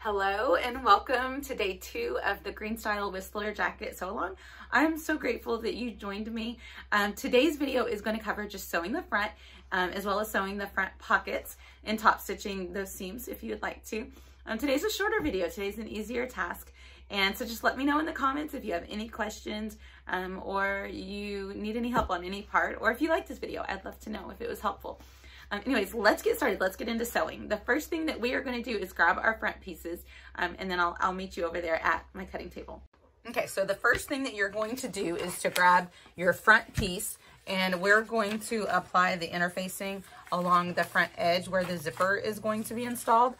Hello and welcome to day 2 of the Greenstyle Whistler Jacket sew along. I'm so grateful that you joined me. Today's video is going to cover just sewing the front as well as sewing the front pockets and top stitching those seams if you would like to. Today's a shorter video. Today's an easier task. And so just let me know in the comments if you have any questions or you need any help on any part, or if you like this video. I'd love to know if it was helpful. Anyways, let's get started. Let's get into sewing. The first thing that we are going to do is grab our front pieces and then I'll meet you over there at my cutting table. Okay, so the first thing that you're going to do is to grab your front piece, and we're going to apply the interfacing along the front edge where the zipper is going to be installed.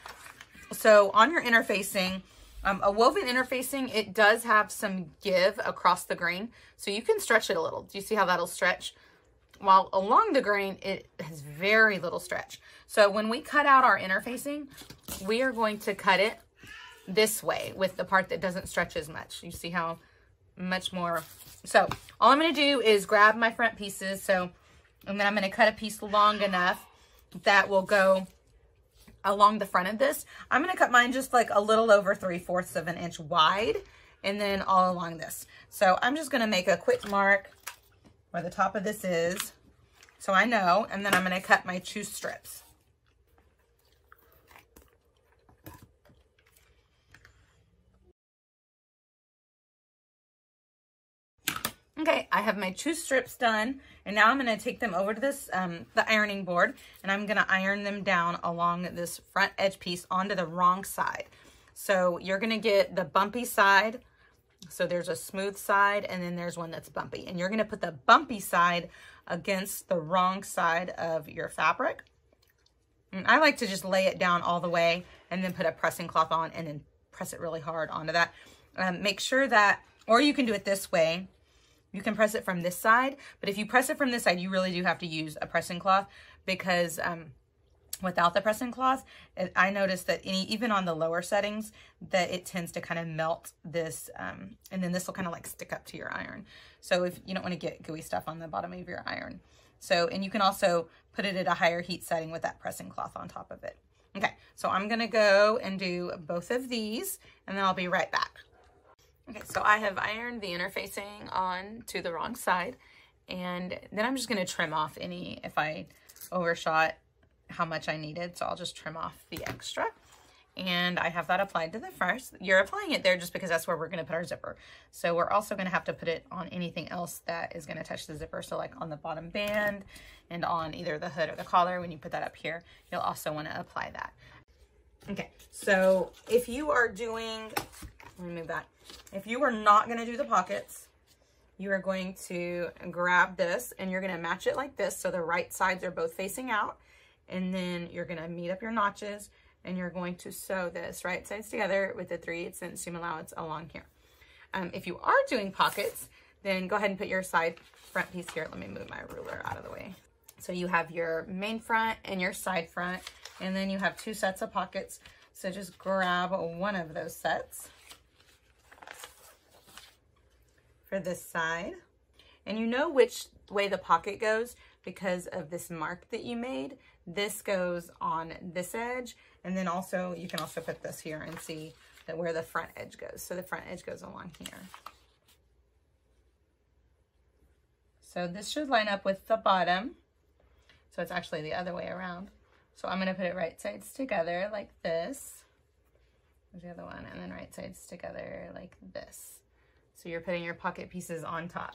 So on your interfacing, a woven interfacing, it does have some give across the grain, so you can stretch it a little. Do you see how that'll stretch? While along the grain, it has very little stretch. So when we cut out our interfacing, we are going to cut it this way with the part that doesn't stretch as much. You see how much more. So all I'm going to do is grab my front pieces. And then I'm going to cut a piece long enough that will go along the front of this. I'm going to cut mine just like a little over 3/4 of an inch wide, and then all along this. So I'm just going to make a quick mark where the top of this is, so I know, and then I'm going to cut my 2 strips. Okay, I have my 2 strips done, and now I'm going to take them over to this the ironing board, and I'm going to iron them down along this front edge piece onto the wrong side. So you're going to get the bumpy side. So there's a smooth side, and then there's one that's bumpy, and you're going to put the bumpy side against the wrong side of your fabric. And I like to just lay it down all the way and then put a pressing cloth on and then press it really hard onto that. Make sure that, or you can do it this way. You can press it from this side, but if you press it from this side, you really do have to use a pressing cloth, because without the pressing cloth, I noticed that even on the lower settings, that it tends to kind of melt this, and then this will kind of like stick up to your iron. So if you don't want to get gooey stuff on the bottom of your iron. So, and you can also put it at a higher heat setting with that pressing cloth on top of it. Okay, so I'm going to go and do both of these, and then I'll be right back. Okay, so I have ironed the interfacing on to the wrong side, and then I'm just going to trim off any, if I overshot how much I needed, so I'll just trim off the extra. And I have that applied to the first. You're applying it there just because that's where we're going to put our zipper. So we're also going to have to put it on anything else that is going to touch the zipper. So like on the bottom band and on either the hood or the collar. When you put that up here, you'll also want to apply that. Okay, so if you are doing, let me move that. If you are not going to do the pockets, you are going to grab this and you're going to match it like this, so the right sides are both facing out. And then you're going to meet up your notches, and you're going to sew this right sides together with the 3/8 inch seam allowance along here. If you are doing pockets, then go ahead and put your side front piece here. Let me move my ruler out of the way. So you have your main front and your side front, and then you have 2 sets of pockets. So just grab one of those sets for this side. And you know which way the pocket goes because of this mark that you made. This goes on this edge, and then also you can also put this here and see that where the front edge goes. So the front edge goes along here. So this should line up with the bottom. So it's actually the other way around. So I'm going to put it right sides together like this. There's the other one, and then right sides together like this. So you're putting your pocket pieces on top.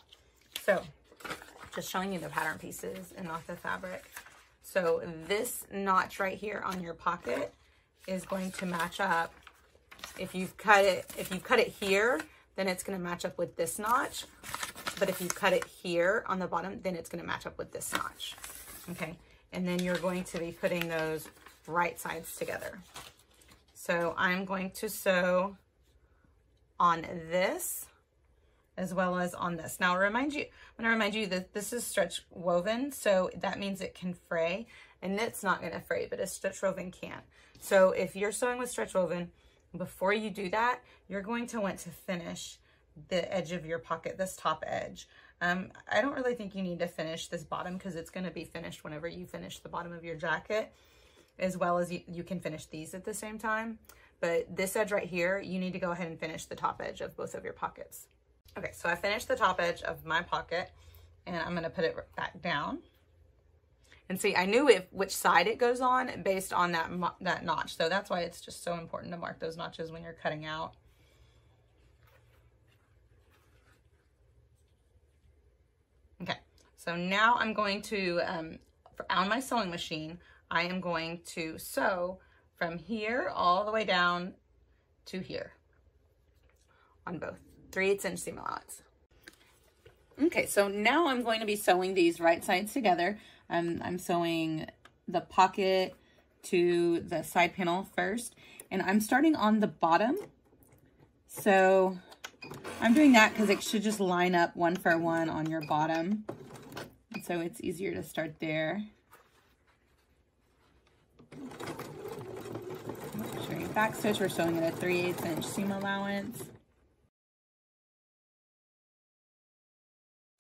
So just showing you the pattern pieces and not the fabric. So this notch right here on your pocket is going to match up. If you've cut it here, then it's going to match up with this notch. But if you cut it here on the bottom, then it's going to match up with this notch. Okay, and then you're going to be putting those right sides together. So I'm going to sew on this as well as on this. Now, I want to remind you that this is stretch woven, so that means it can fray, and knit's not going to fray, but a stretch woven can. So if you're sewing with stretch woven, before you do that, you're going to want to finish the edge of your pocket, this top edge. I don't really think you need to finish this bottom because it's going to be finished whenever you finish the bottom of your jacket, as well as you can finish these at the same time. but this edge right here, you need to go ahead and finish the top edge of both of your pockets. Okay, so I finished the top edge of my pocket, and I'm gonna put it back down. And see, I knew which side it goes on based on that notch. So that's why it's just so important to mark those notches when you're cutting out. Okay, so now I'm going to, on my sewing machine, I am going to sew from here all the way down to here on both 3/8 inch seam allowance. Okay, so now I'm going to be sewing these right sides together. I'm sewing the pocket to the side panel first, and I'm starting on the bottom. So I'm doing that because it should just line up one for one on your bottom. And so it's easier to start there. Showing back stitch, we're sewing at a 3/8 inch seam allowance.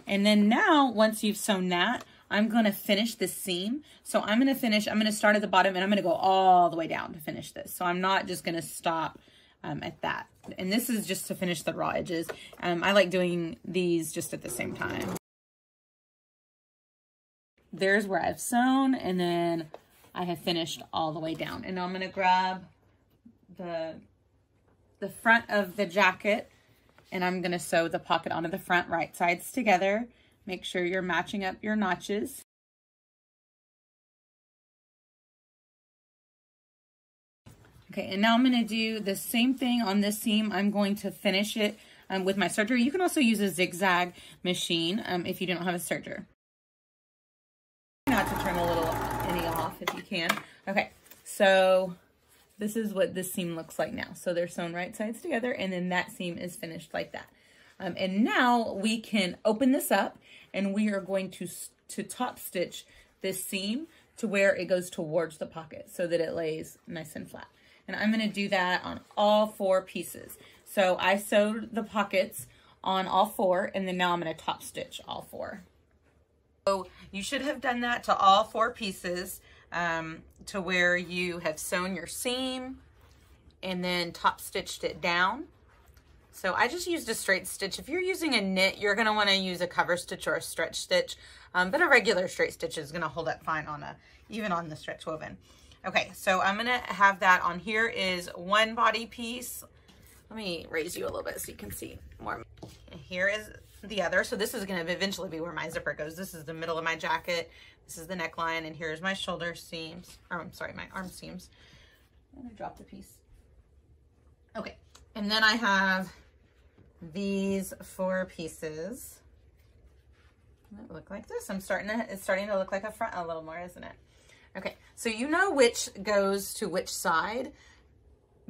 And then now, once you've sewn that, I'm going to finish this seam. So I'm going to start at the bottom and I'm going to go all the way down to finish this. So I'm not just going to stop at that. And this is just to finish the raw edges. I like doing these just at the same time. There's where I've sewn, and then I have finished all the way down. And now I'm going to grab the front of the jacket, and I'm going to sew the pocket onto the front right sides together. Make sure you're matching up your notches. Okay, and now I'm going to do the same thing on this seam. I'm going to finish it with my serger. You can also use a zigzag machine if you don't have a serger. Not to trim a little any off if you can. Okay, so this is what this seam looks like now. So they're sewn right sides together, and then that seam is finished like that. And now we can open this up, and we are going to top stitch this seam to where it goes towards the pocket so that it lays nice and flat. And I'm going to do that on all 4 pieces. So I sewed the pockets on all 4, and then now I'm going to top stitch all 4. So you should have done that to all 4 pieces to where you have sewn your seam and then top stitched it down. So I just used a straight stitch. If you're using a knit, you're going to want to use a cover stitch or a stretch stitch, but a regular straight stitch is going to hold up fine on even on the stretch woven. Okay, so I'm going to have that on. Here is one body piece. Let me raise you a little bit so you can see more. And here is the other. So this is going to eventually be where my zipper goes. This is the middle of my jacket. This is the neckline, and here's my shoulder seams. Or I'm sorry, my arm seams. I'm going to drop the piece. Okay, and then I have these 4 pieces that look like this. It's starting to look like a front a little more, isn't it? Okay, so you know which goes to which side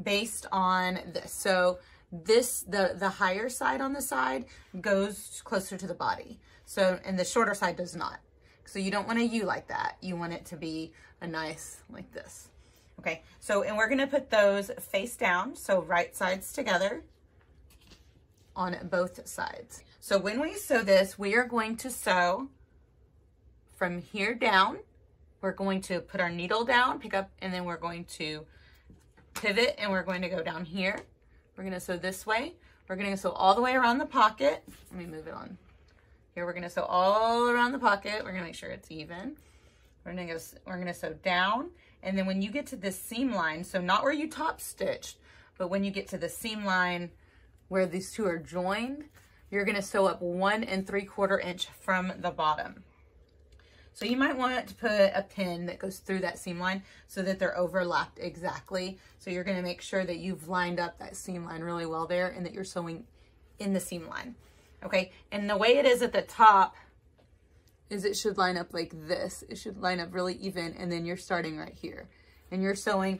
based on this. So this, the higher side on the side goes closer to the body. So, and the shorter side does not. So you don't want a U like that. You want it to be a nice like this. Okay, so, and we're gonna put those face down. So right sides together on both sides. So when we sew this, we are going to sew from here down. We're going to put our needle down, pick up, and then we're going to pivot, and we're going to go down here. We're going to sew this way. We're going to sew all the way around the pocket. Let me move it on. Here we're going to sew all around the pocket. We're going to make sure it's even. We're going to sew down, and then when you get to this seam line, so not where you top stitched, but when you get to the seam line where these 2 are joined, you're going to sew up 1 3/4 inch from the bottom. So you might want to put a pin that goes through that seam line so that they're overlapped exactly. So you're going to make sure that you've lined up that seam line really well there and that you're sewing in the seam line. Okay, and the way it is at the top is it should line up like this. It should line up really even, and then you're starting right here. And you're sewing,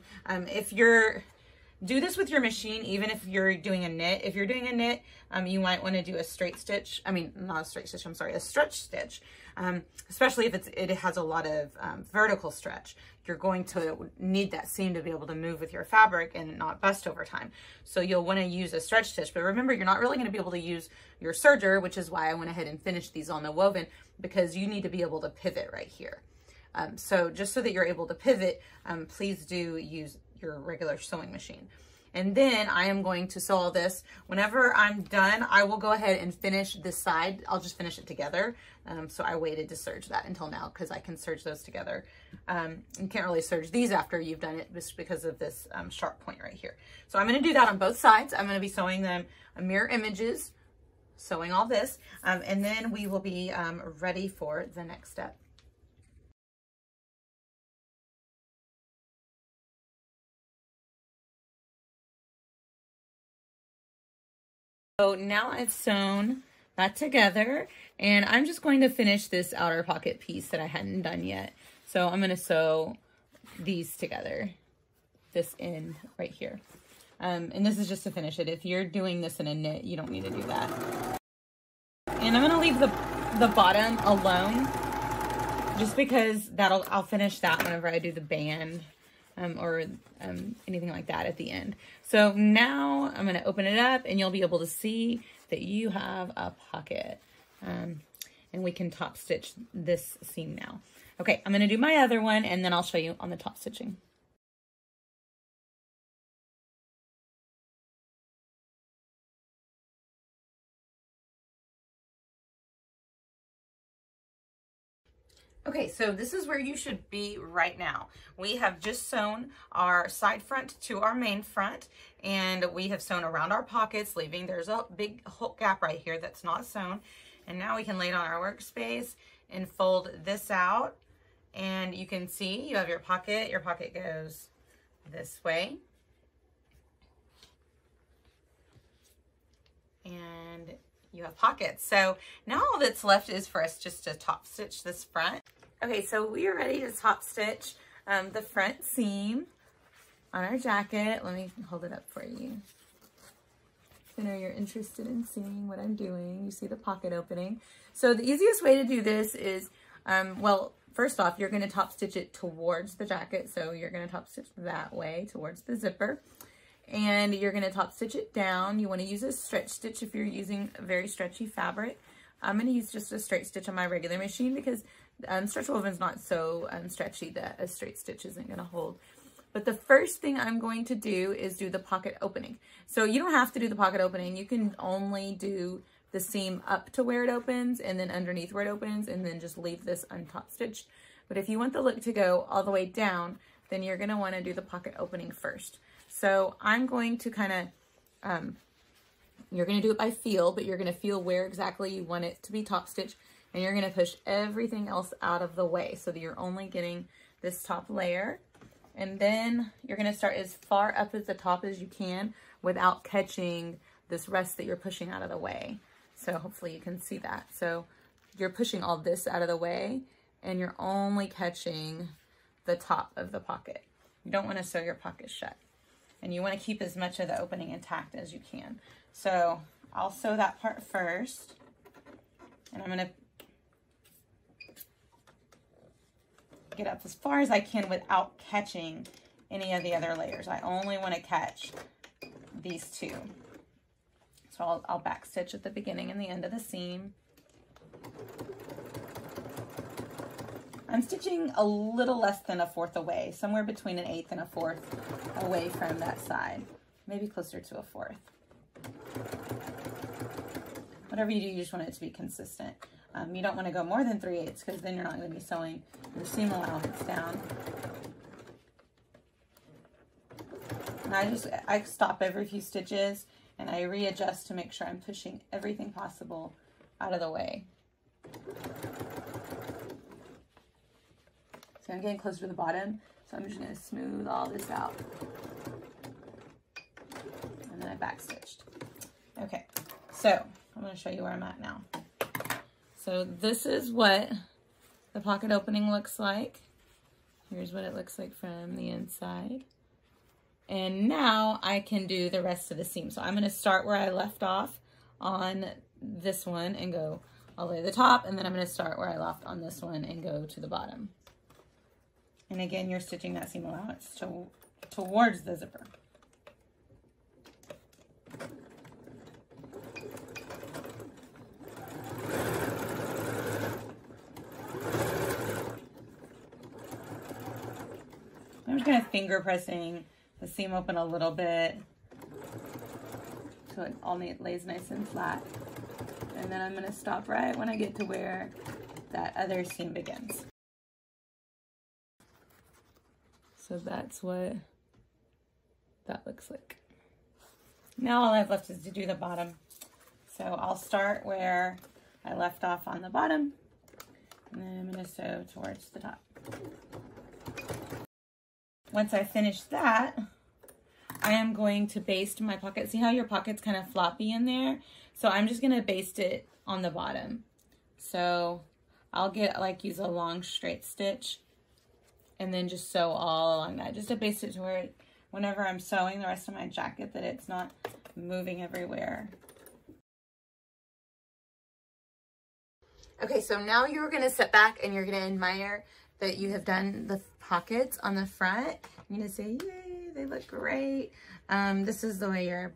do this with your machine, even if you're doing a knit. If you're doing a knit, you might want to do a straight stitch. I mean, not a straight stitch, I'm sorry, a stretch stitch. Especially if it has a lot of vertical stretch. You're going to need that seam to be able to move with your fabric and not bust over time. So you'll want to use a stretch stitch, but remember, you're not really going to be able to use your serger, which is why I went ahead and finished these on the woven, because you need to be able to pivot right here. So just so that you're able to pivot, please do use your regular sewing machine. And then I am going to sew all this. Whenever I'm done, I will go ahead and finish this side. I'll just finish it together. So I waited to serge that until now because I can serge those together. You can't really serge these after you've done it just because of this sharp point right here. So I'm going to do that on both sides. I'm going to be sewing them mirror images, sewing all this, and then we will be ready for the next step. So now I've sewn that together, and I'm just going to finish this outer pocket piece that I hadn't done yet. So I'm going to sew these together, this end right here. And this is just to finish it. If you're doing this in a knit, you don't need to do that. And I'm going to leave the bottom alone just because I'll finish that whenever I do the band or anything like that at the end. So now I'm going to open it up and you'll be able to see that you have a pocket. And we can top stitch this seam now. Okay, I'm going to do my other one and then I'll show you on the top stitching. Okay, so this is where you should be right now. We have just sewn our side front to our main front, and we have sewn around our pockets, leaving there's a big hook gap right here that's not sewn. And now we can lay it on our workspace and fold this out, and you can see you have your pocket. Your pocket goes this way. And you have pockets. So now all that's left is for us just to top stitch this front. Okay, so we are ready to top stitch the front seam on our jacket. Let me hold it up for you. I know you're interested in seeing what I'm doing. You see the pocket opening. So the easiest way to do this is, well, first off, you're gonna top stitch it towards the jacket. So you're gonna top stitch that way towards the zipper. And you're gonna top stitch it down. You wanna use a stretch stitch if you're using a very stretchy fabric. I'm gonna use just a straight stitch on my regular machine because stretch woven's not so stretchy that a straight stitch isn't gonna hold. But the first thing I'm going to do is do the pocket opening. So you don't have to do the pocket opening. You can only do the seam up to where it opens and then underneath where it opens and then just leave this untop stitched. But if you want the look to go all the way down, then you're gonna wanna do the pocket opening first. So I'm going to kind of, you're going to do it by feel, but you're going to feel where exactly you want it to be top stitched, and you're going to push everything else out of the way so that you're only getting this top layer. And then you're going to start as far up at the top as you can without catching this rest that you're pushing out of the way. So hopefully you can see that. So you're pushing all this out of the way and you're only catching the top of the pocket. You don't want to sew your pocket shut. And you want to keep as much of the opening intact as you can. So I'll sew that part first. And I'm going to get up as far as I can without catching any of the other layers. I only want to catch these two. So I'll back stitch at the beginning and the end of the seam. I'm stitching a little less than 1/4 away, somewhere between 1/8 and 1/4 away from that side, maybe closer to 1/4. Whatever you do, you just want it to be consistent. You don't want to go more than 3/8 because then you're not going to be sewing your seam allowance down. And I stop every few stitches and I readjust to make sure I'm pushing everything possible out of the way. So I'm getting closer to the bottom, so I'm just going to smooth all this out. And then I back stitched. Okay, so I'm going to show you where I'm at now. So this is what the pocket opening looks like. Here's what it looks like from the inside. And now I can do the rest of the seam. So I'm going to start where I left off on this one and go all the way to the top, and then I'm going to start where I left on this one and go to the bottom. And again, you're stitching that seam allowance towards the zipper. I'm just kind of finger pressing the seam open a little bit so it all lays nice and flat. And then I'm gonna stop right when I get to where that other seam begins. So that's what that looks like. Now all I have left is to do the bottom. So I'll start where I left off on the bottom, and then I'm gonna sew towards the top. Once I finish that, I am going to baste my pocket. See how your pocket's kind of floppy in there? So I'm just gonna baste it on the bottom. So I'll use a long straight stitch and then just sew all along that, just to baste it to where whenever I'm sewing the rest of my jacket that it's not moving everywhere. Okay, so now you're gonna sit back and you're gonna admire that you have done the pockets on the front. You're gonna say, yay, they look great. This is the way your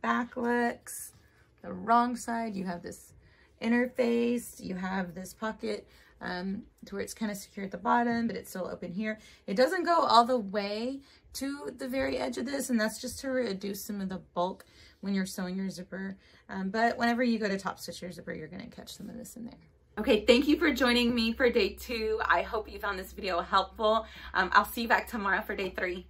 back looks. The wrong side, you have this interface, you have this pocket to where it's kind of secure at the bottom, but it's still open here. It doesn't go all the way to the very edge of this, and that's just to reduce some of the bulk when you're sewing your zipper. But whenever you go to top stitch your zipper, you're gonna catch some of this in there. Okay, thank you for joining me for day 2. I hope you found this video helpful. I'll see you back tomorrow for day 3.